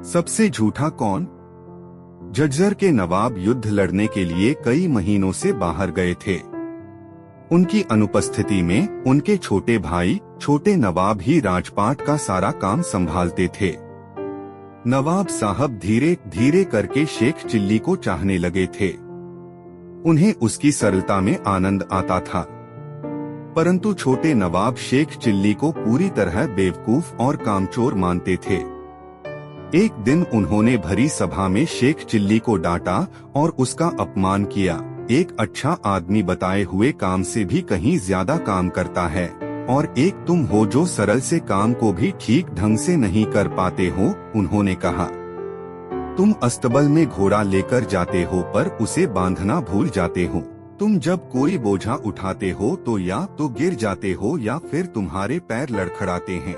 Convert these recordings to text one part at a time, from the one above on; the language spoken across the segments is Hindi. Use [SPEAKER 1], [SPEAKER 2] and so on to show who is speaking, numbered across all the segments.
[SPEAKER 1] सबसे झूठा कौन? झज्जर के नवाब युद्ध लड़ने के लिए कई महीनों से बाहर गए थे। उनकी अनुपस्थिति में उनके छोटे भाई छोटे नवाब ही राजपाट का सारा काम संभालते थे। नवाब साहब धीरे धीरे करके शेख चिल्ली को चाहने लगे थे। उन्हें उसकी सरलता में आनंद आता था, परंतु छोटे नवाब शेख चिल्ली को पूरी तरह बेवकूफ और कामचोर मानते थे। एक दिन उन्होंने भरी सभा में शेख चिल्ली को डांटा और उसका अपमान किया। एक अच्छा आदमी बताए हुए काम से भी कहीं ज्यादा काम करता है, और एक तुम हो जो सरल से काम को भी ठीक ढंग से नहीं कर पाते हो। उन्होंने कहा, तुम अस्तबल में घोड़ा लेकर जाते हो पर उसे बांधना भूल जाते हो। तुम जब कोई बोझा उठाते हो तो या तो गिर जाते हो या फिर तुम्हारे पैर लड़खड़ाते हैं।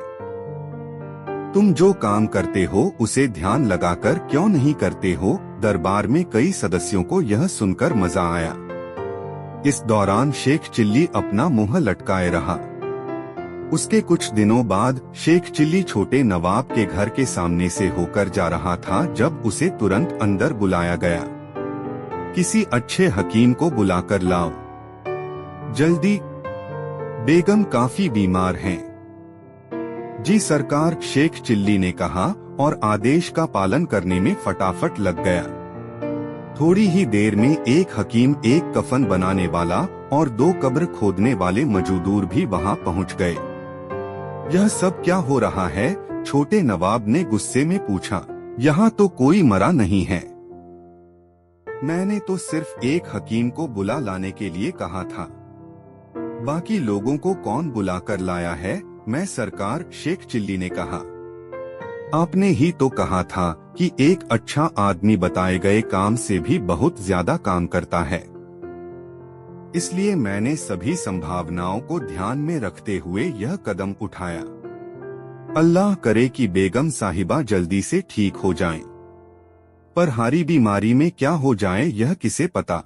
[SPEAKER 1] तुम जो काम करते हो उसे ध्यान लगाकर क्यों नहीं करते हो? दरबार में कई सदस्यों को यह सुनकर मजा आया। इस दौरान शेख चिल्ली अपना मुंह लटकाए रहा। उसके कुछ दिनों बाद शेख चिल्ली छोटे नवाब के घर के सामने से होकर जा रहा था जब उसे तुरंत अंदर बुलाया गया। किसी अच्छे हकीम को बुलाकर लाओ, जल्दी, बेगम काफी बीमार हैं। जी सरकार, शेख चिल्ली ने कहा और आदेश का पालन करने में फटाफट लग गया। थोड़ी ही देर में एक हकीम, एक कफन बनाने वाला और 2 कब्र खोदने वाले मजदूर भी वहां पहुंच गए। यह सब क्या हो रहा है? छोटे नवाब ने गुस्से में पूछा। यहाँ तो कोई मरा नहीं है। मैंने तो सिर्फ एक हकीम को बुला लाने के लिए कहा था। बाकी लोगों को कौन बुलाकर लाया है? मैं सरकार, शेख चिल्ली ने कहा। आपने ही तो कहा था कि एक अच्छा आदमी बताए गए काम से भी बहुत ज्यादा काम करता है। इसलिए मैंने सभी संभावनाओं को ध्यान में रखते हुए यह कदम उठाया। अल्लाह करे कि बेगम साहिबा जल्दी से ठीक हो जाएं। पर हारी बीमारी में क्या हो जाए यह किसे पता।